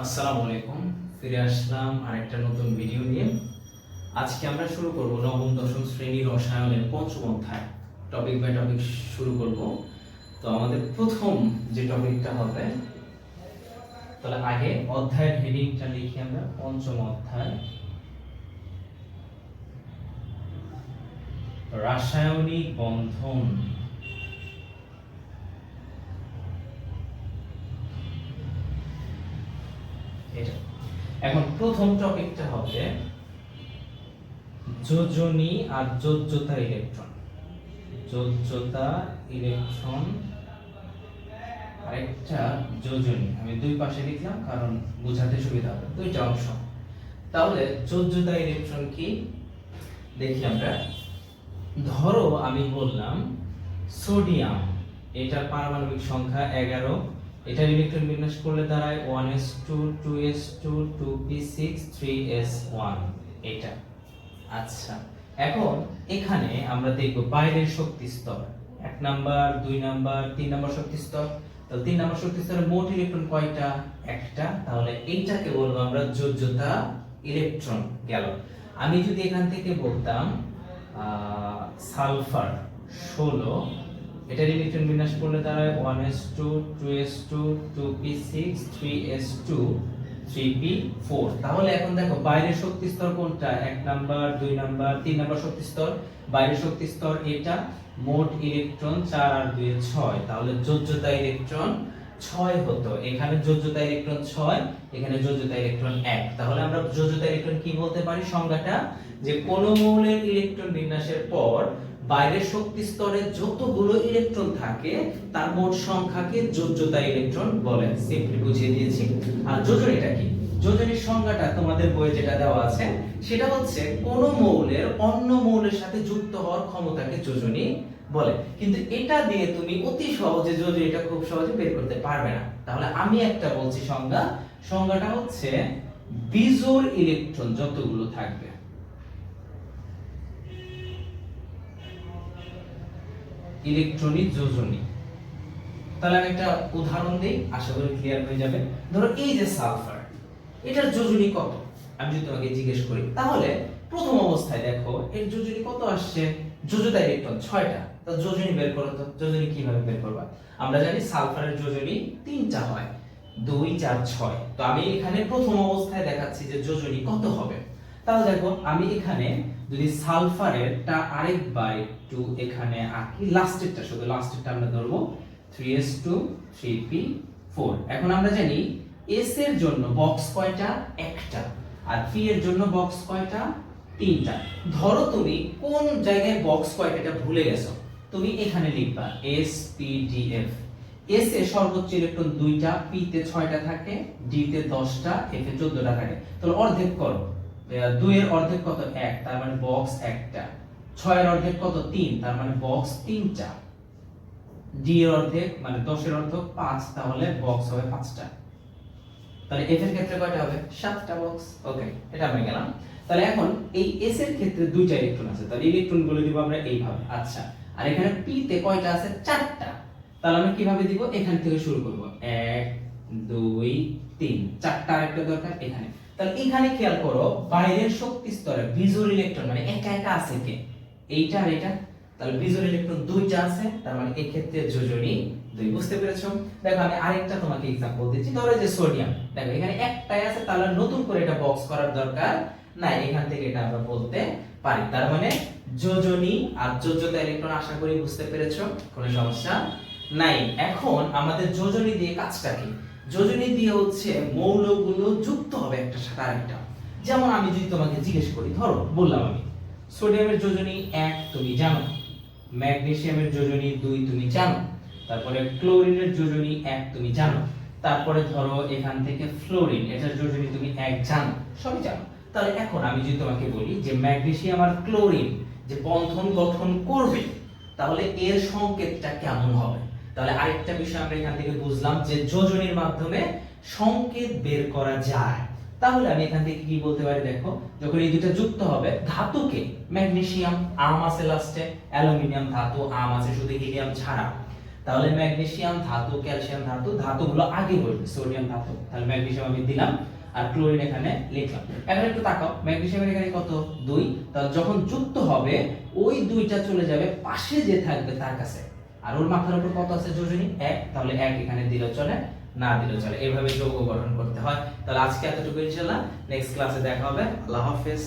আসসালামু আলাইকুম, ফিরে আসলাম আরেকটা নতুন ভিডিও নিয়ে। আজকে আমরা শুরু করব নবম দশম শ্রেণীর রসায়নের পঞ্চম অধ্যায়। টপিক বাই টপিক শুরু করব। তো আমাদের প্রথম যে টপিকটা হবে, তাহলে আগে অধ্যায়ের হেডিংটা লিখি আমরা, পঞ্চম অধ্যায় রাসায়নিক বন্ধন। এখন প্রথম টপিকটা হবে যোজনী আর যোজ্যতা ইলেকট্রন। যোজ্যতা ইলেকট্রন আরেকটা যোজনী, আমি দুই পাশে লিখলাম কারণ বোঝাতে সুবিধা হবে, দুইটা অংশ। তাহলে যোজ্যতা ইলেকট্রন কি দেখি আমরা। ধরো আমি বললাম সোডিয়াম, এটার পারমাণবিক সংখ্যা 11, এটার ইলেকট্রন বিন্যাস করলে দাঁড়ায় 1s2 2s2 2p6 3s1 এটা। আচ্ছা, এখন এখানে আমরা দেখব বাইরের শক্তি স্তর, 1 নাম্বার 2 নাম্বার 3 নাম্বার শক্তি স্তর। তাহলে 3 নাম্বার শক্তি স্তরে মোট ইলেকট্রন কয়টা? একটা। তাহলে এইটাকে বলবো আমরা যোজ্যতা ইলেকট্রন গেল। আমি যদি এখান থেকে বলতাম সালফার 16, এটার ইলেকট্রন বিন্যাস করলে দাঁড়ায় 1s2 2s2 2p6 3s2 3p4। তাহলে এখন দেখো বাইরের শক্তি স্তর কোনটা? 1 নাম্বার 2 নাম্বার 3 নাম্বার শক্তি স্তর, বাইরের শক্তি স্তর এটা। মোট ইলেকট্রন 4 আর 2 6, তাহলে যোজ্যতা ইলেকট্রন 6 হতো। এখানে যোজ্যতা ইলেকট্রন 6, এখানে যোজ্যতা ইলেকট্রন 1। তাহলে আমরা যোজ্যতা ইলেকট্রন কি বলতে পারি সংজ্ঞাটা? যে কোন মৌলের ইলেকট্রন বিন্যাসের পর বাইরের শক্তি স্তরে যতগুলো ইলেকট্রন থাকে তার মোট সংখ্যাকে যোজ্যতা ইলেকট্রন বলে। সিম্পলি বুঝিয়ে দিয়েছি। আর যোজনীটা কি? যোজনীর সংজ্ঞাটা তোমাদের বইয়ে যেটা দেওয়া আছে সেটা হচ্ছে কোন মৌলের অন্য মৌলের সাথে যুক্ত হওয়ার ক্ষমতাকে যোজনী বলে। কিন্তু এটা দিয়ে তুমি অতি সহজে যোজনীটা খুব সহজে বের করতে পারবে না। তাহলে আমি একটা বলছি সংজ্ঞা, সংজ্ঞাটা হচ্ছে বিজোড় ইলেকট্রন যতগুলো থাকবে, ইলেকট্রনিক যোজনী। তাহলে আমি একটা উদাহরণ দেই, আশা করি ক্লিয়ার হয়ে যাবে। ধরো এই যে সালফার, এটার যোজনী কত আমি যদি তোমাকে জিজ্ঞেস করি, তাহলে প্রথম অবস্থায় দেখো এর যোজনী কত আসছে? যোজ্যতা ইলেকট্রন 6টা। তো যোজনী বের করো তো। যোজনী কিভাবে বের করবা? আমরা জানি সালফারের যোজনী 3টা হয়, 2 4 6। তো আমি এখানে প্রথম অবস্থায় দেখাচ্ছি যে যোজনী কত হবে। তাহলে দেখো আমি এখানে যদি সালফারেরটা আরেকবার একটু এখানে আঁকি, লাস্টেরটা, শুধু লাস্টেরটা আমরা ধরবো 3s2 3p4। এখন আমরা জানি s এর জন্য বক্স কয়টা? একটা। আর p এর জন্য বক্স কয়টা? তিনটা। ধরো তুমি কোন জায়গায় বক্স কয়টা এটা ভুলে গেছো, তুমি এখানে লিখবা s p d f। s এ সর্বোচ্চ ইলেকট্রন 2টা, p তে 6টা থাকে, d তে 10টা, f এ 14টা থাকে। তাহলে অর্ধেক করো। 2 এর অর্ধেক কত? 1, তার মানে বক্স একটা। 6 এর অর্ধেক কত? 3, তার মানে বক্স 3টা। d এর অর্ধেক মানে 10 এর অর্ধেক 5, তাহলে বক্স হবে 5টা। তাহলে f এর ক্ষেত্রে কয়টা হবে? 7টা বক্স। ওকে, এটা আমি গেলাম। তাহলে এখন এই s এর ক্ষেত্রে 2টা ইলেকট্রন আছে, তাহলে ইলেকট্রন বলে দিব আমরা এইভাবে। আচ্ছা, আর এখানে p তে কয়টা আছে? 4টা। তাহলে আমরা কিভাবে দিব? এখান থেকে শুরু করব, 1 2 3, 4টা আরেকটা দরকার এখানে। তাহলে এখানে খেয়াল করো বাইরের শক্তি স্তরে বিজোড় ইলেকট্রন মানে একা একা আছে কে? এইটা আর এটা। তাহলে বিজোড় ইলেকট্রন 2টা আছে, তার মানে এই ক্ষেত্রে যোজনী 2। বুঝতে পেরেছো? দেখো আমি আরেকটা তোমাকে एग्जांपल দিচ্ছি। ধরো যে সোডিয়াম, দেখো এখানে একটাই আছে, তাহলে নতুন করে এটা বক্স করার দরকার নাই, এখান থেকে এটা আমরা বলতে পারি। তার মানে যোজনী আর যোজ্যতা ইলেকট্রন আশা করি বুঝতে পেরেছো, কোনো সমস্যা নাই। এখন আমাদের যোজনী দিয়ে কাজটা কি? যোজনী দিয়ে হচ্ছে মৌলগুলো যুক্ত হবে একটা সাথে আরেকটা। যেমন আমি যদি তোমাকে জিজ্ঞেস করি, ধরো বললাম আমি সোডিয়ামের যোজনী 1 তুমি জানো, ম্যাগনেসিয়ামের যোজনী 2 তুমি জানো, তারপরে ক্লোরিনের যোজনী 1 তুমি জানো, তারপরে ধরো এখান থেকে ফ্লোরিন, এটার যোজনী তুমি 1 জানো, সবই জানো। তাহলে এখন আমি যদি তোমাকে বলি যে ম্যাগনেসিয়াম আর ক্লোরিন যে বন্ধন গঠন করবে, তাহলে এর সংকেতটা কেমন হবে? তাহলে আরেকটা বিষয় আমরা এখান থেকে বুঝলাম যে যোজনীর মাধ্যমে সংকেত বের করা যায়। তাহলে আমি এখান থেকে কি বলতে পারি? দেখো যখন এই দুটো যুক্ত হবে, ধাতুকে ম্যাগনেসিয়াম আম আছে লাস্টে, অ্যালুমিনিয়াম ধাতু আম আছে শুধু হিলিয়াম ছাড়া, তাহলে ম্যাগনেসিয়াম ধাতু, ক্যালসিয়াম ধাতু, ধাতুগুলো আগে বসবে, সোডিয়াম ধাতু, তাহলে ম্যাগনেসিয়াম আমি দিলাম আর ক্লোরিন এখানে লিখলাম। এখন একটু তাকাও, ম্যাগনেসিয়ামের এখানে কত 2, তাহলে যখন যুক্ত হবে ওই 2টা চলে যাবে পাশে যে থাকবে তার কাছে, আর ওর মাথার উপর কত আছে যোজনী 1, তাহলে 1 এখানে দিলেও চলে, না দিলেও চলে। এইভাবে যৌগ গঠন করতে হয়। তাহলে আজকে এতটুকু, ইনশাআল্লাহ নেক্সট ক্লাসে দেখা হবে। আল্লাহ হাফেজ।